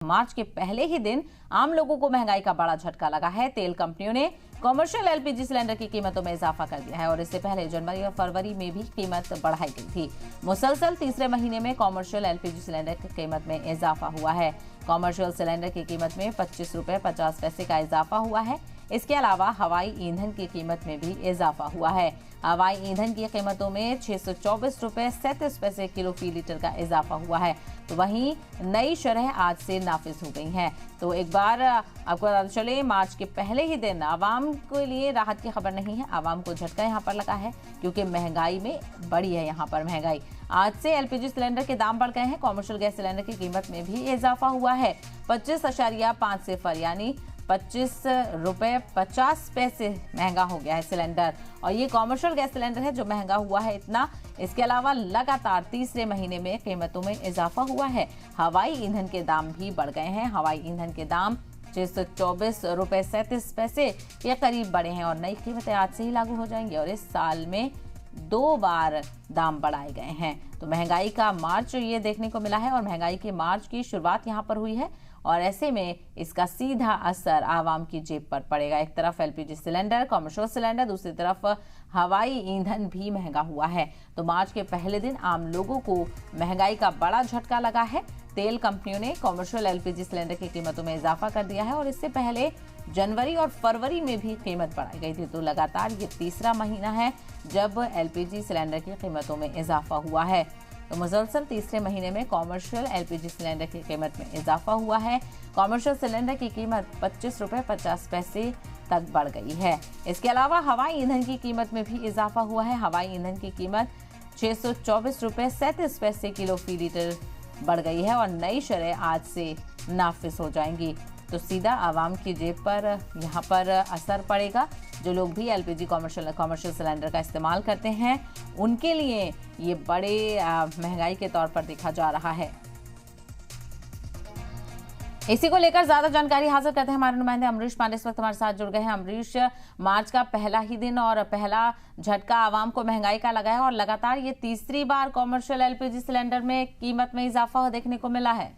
मार्च के पहले ही दिन आम लोगों को महंगाई का बड़ा झटका लगा है। तेल कंपनियों ने कमर्शियल एलपीजी सिलेंडर की कीमतों में इजाफा कर दिया है और इससे पहले जनवरी और फरवरी में भी कीमत बढ़ाई गई थी। मुसलसल तीसरे महीने में कमर्शियल एलपीजी सिलेंडर की कीमत में इजाफा हुआ है। कमर्शियल सिलेंडर की कीमत में 25 रुपए 50 पैसे का इजाफा हुआ है। इसके अलावा हवाई ईंधन की कीमत में भी इजाफा हुआ है। हवाई ईंधन की कीमतों में 624 रुपए 37 पैसे किलो फी लीटर का इजाफा हुआ है। तो वहीं नई शरह आज से नाफिज हो गई हैं। तो एक बार आपको पता चले, मार्च के पहले ही दिन आवाम के लिए राहत की खबर नहीं है। आवाम को झटका यहाँ पर लगा है क्योंकि महंगाई में बड़ी है यहाँ पर महंगाई। आज से एलपीजी सिलेंडर के दाम बढ़ गए हैं। कॉमर्शियल गैस सिलेंडर की कीमत में भी इजाफा हुआ है। 25.5 सिफर यानी 25 रुपए 50 पैसे महंगा हो गया है सिलेंडर। और ये कॉमर्शियल गैस सिलेंडर है जो महंगा हुआ है इतना। इसके अलावा लगातार तीसरे महीने में कीमतों में इजाफा हुआ है। हवाई ईंधन के दाम भी बढ़ गए हैं। हवाई ईंधन के दाम 624 रुपए 37 पैसे के करीब बढ़े हैं और नई कीमतें आज से ही लागू हो जाएंगी। और इस साल में 2 बार दाम बढ़ाए गए हैं। तो महंगाई का मार्च ये देखने को मिला है और महंगाई के मार्च की शुरुआत यहाँ पर हुई है और ऐसे में इसका सीधा असर आवाम की जेब पर पड़ेगा। एक तरफ एलपीजी सिलेंडर, कमर्शियल सिलेंडर, दूसरी तरफ हवाई ईंधन भी महंगा हुआ है। तो मार्च के पहले दिन आम लोगों को महंगाई का बड़ा झटका लगा है। तेल कंपनियों ने कमर्शियल एलपीजी सिलेंडर की कीमतों में इजाफा कर दिया है और इससे पहले जनवरी और फरवरी में भी कीमत बढ़ाई गई थी। तो लगातार ये तीसरा महीना है जब एलपीजी सिलेंडर की कीमतों में इजाफा हुआ है। तो मुसलसल तीसरे महीने में कॉमर्शियल एलपीजी सिलेंडर की कीमत में इजाफा हुआ है। कॉमर्शियल सिलेंडर की कीमत 25 रुपए 50 पैसे तक बढ़ गई है। इसके अलावा हवाई ईंधन की कीमत में भी इजाफा हुआ है। हवाई ईंधन की कीमत 624 रुपए 37 पैसे किलो फी लीटर बढ़ गई है और नई शरह आज से नाफिज हो जाएंगी। तो सीधा आवाम की जेब पर यहाँ पर असर पड़ेगा। जो लोग भी एलपीजी कॉमर्शियल सिलेंडर का इस्तेमाल करते हैं उनके लिए ये बड़े महंगाई के तौर पर देखा जा रहा है। इसी को लेकर ज्यादा जानकारी हासिल करते हैं हमारे नुमाइंदे अमरीश पांडे इस वक्त हमारे साथ जुड़ गए हैं। अमरीश, मार्च का पहला ही दिन और पहला झटका आवाम को महंगाई का लगा है और लगातार ये तीसरी बार कॉमर्शियल एलपीजी सिलेंडर में कीमत में इजाफा देखने को मिला है।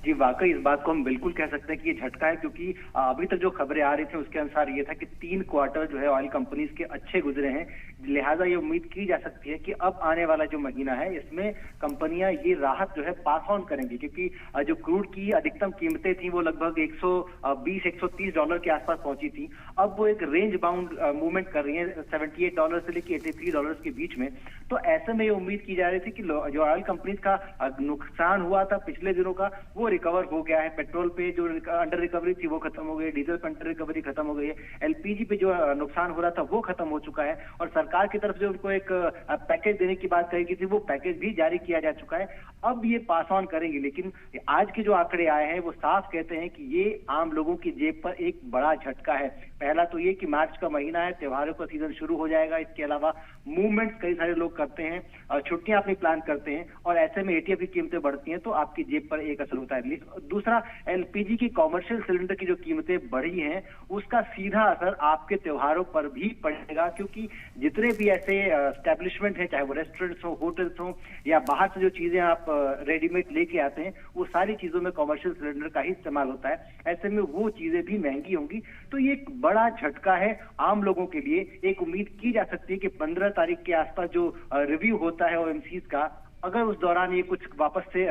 जी वाकई इस बात को हम बिल्कुल कह सकते हैं कि ये झटका है, क्योंकि अभी तक जो खबरें आ रही थी उसके अनुसार ये था कि 3 क्वार्टर जो है ऑयल कंपनीज के अच्छे गुजरे हैं। लिहाजा ये उम्मीद की जा सकती है कि अब आने वाला जो महीना है इसमें कंपनियां ये राहत जो है पास ऑन करेंगी, क्योंकि जो क्रूड की अधिकतम कीमतें थी वो लगभग 120-130 डॉलर के आसपास पहुंची थी। अब वो एक रेंज बाउंड मूवमेंट कर रही है 78 डॉलर से लेकर 83 डॉलर के बीच में। तो ऐसे में ये उम्मीद की जा रही थी कि जो ऑयल कंपनीज का नुकसान हुआ था पिछले दिनों का वो रिकवर हो गया है। पेट्रोल पे जो अंडर रिकवरी थी वो खत्म हो गई, डीजल पे अंडर रिकवरी खत्म हो गई है, एलपीजी पे जो नुकसान हो रहा था वो खत्म हो चुका है और सरकार की तरफ से उनको एक पैकेज देने की बात कही गई थी, वो पैकेज भी जारी किया जा चुका है। अब ये पास ऑन करेंगे, लेकिन आज के जो आंकड़े आए हैं वो साफ कहते हैं कि ये आम लोगों की जेब पर एक बड़ा झटका है। पहला तो ये कि मार्च का महीना है, त्योहारों का सीजन शुरू हो जाएगा। इसके अलावा मूवमेंट्स कई सारे लोग करते हैं, छुट्टियां अपनी प्लान करते हैं और ऐसे में एटीएफ की कीमतें बढ़ती हैं तो आपकी जेब पर एक असर होता है। दूसरा, एलपीजी की कॉमर्शियल सिलेंडर की जो कीमतें बढ़ी हैं उसका सीधा असर आपके त्योहारों पर भी पड़ेगा, क्योंकि जितने भी ऐसे एस्टेब्लिशमेंट हैं, चाहे वो रेस्टोरेंट्स हो, होटल्स हो या बाहर से जो चीजें आप रेडीमेड लेके आते हैं, वो सारी चीजों में कॉमर्शियल सिलेंडर का ही इस्तेमाल होता है। ऐसे में वो चीजें भी महंगी होंगी। तो ये एक बड़ा झटका है आम लोगों के लिए। एक उम्मीद की जा सकती है कि 15 तारीख के आसपास जो रिव्यू होता है ओएमसीज का, अगर उस दौरान ये कुछ वापस से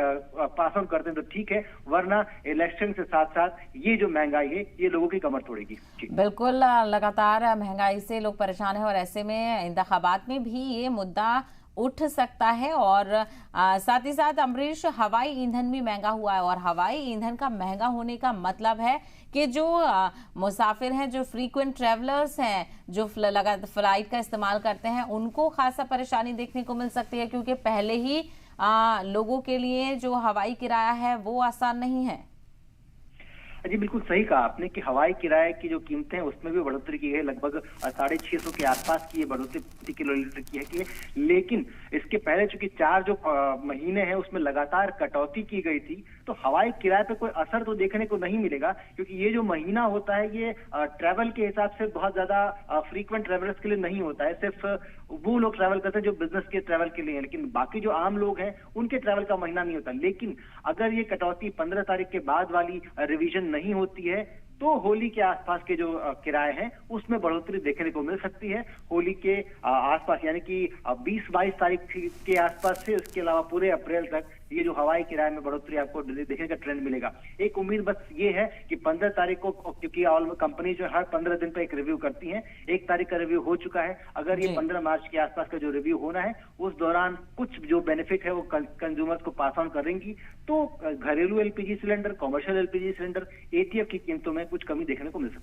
पास ऑन करते हैं तो ठीक है, वरना इलेक्शन के साथ साथ ये जो महंगाई है ये लोगों की कमर तोड़ेगी। बिल्कुल, लगातार महंगाई से लोग परेशान हैं और ऐसे में इंतखाबात में भी ये मुद्दा उठ सकता है। और साथ ही साथ अमरीश, हवाई ईंधन भी महंगा हुआ है और हवाई ईंधन का महंगा होने का मतलब है कि जो मुसाफिर हैं, जो फ्रीक्वेंट ट्रैवलर्स हैं, जो फ्लाइट का इस्तेमाल करते हैं, उनको खासा परेशानी देखने को मिल सकती है, क्योंकि पहले ही लोगों के लिए जो हवाई किराया है वो आसान नहीं है। जी बिल्कुल सही कहा आपने कि हवाई किराए की जो कीमतें हैं उसमें भी बढ़ोतरी की है। लगभग 650 के आसपास की ये बढ़ोतरी प्रति किलोलीटर की है। लेकिन इसके पहले चूंकि 4 जो महीने हैं उसमें लगातार कटौती की गई थी, तो हवाई किराए पे कोई असर तो देखने को नहीं मिलेगा, क्योंकि ये जो महीना होता है ये ट्रैवल के हिसाब से बहुत ज्यादा फ्रीक्वेंट ट्रैवलर्स के लिए नहीं होता है। सिर्फ वो लोग ट्रैवल करते हैं जो बिजनेस के ट्रैवल के लिए है, लेकिन बाकी जो आम लोग हैं उनके ट्रैवल का महीना नहीं होता। लेकिन अगर ये कटौती 15 तारीख के बाद वाली रिवीजन नहीं होती है तो होली के आसपास के जो किराए हैं उसमें बढ़ोतरी देखने को मिल सकती है। होली के आसपास यानी कि 20-22 तारीख के आसपास से, उसके अलावा पूरे अप्रैल तक ये जो हवाई किराए में बढ़ोतरी आपको देखने का ट्रेंड मिलेगा। एक उम्मीद बस ये है कि 15 तारीख को, क्योंकि ऑल कंपनी जो हर 15 दिन पर एक रिव्यू करती है, 1 तारीख का रिव्यू हो चुका है। अगर ये 15 मार्च के आसपास का जो रिव्यू होना है उस दौरान कुछ जो बेनिफिट है वो कंज्यूमर्स को पास ऑन करेंगी, तो घरेलू LPG cylinder, commercial LPG cylinder, ETF की कीमतों में कुछ कमी देखने को मिल सकती है।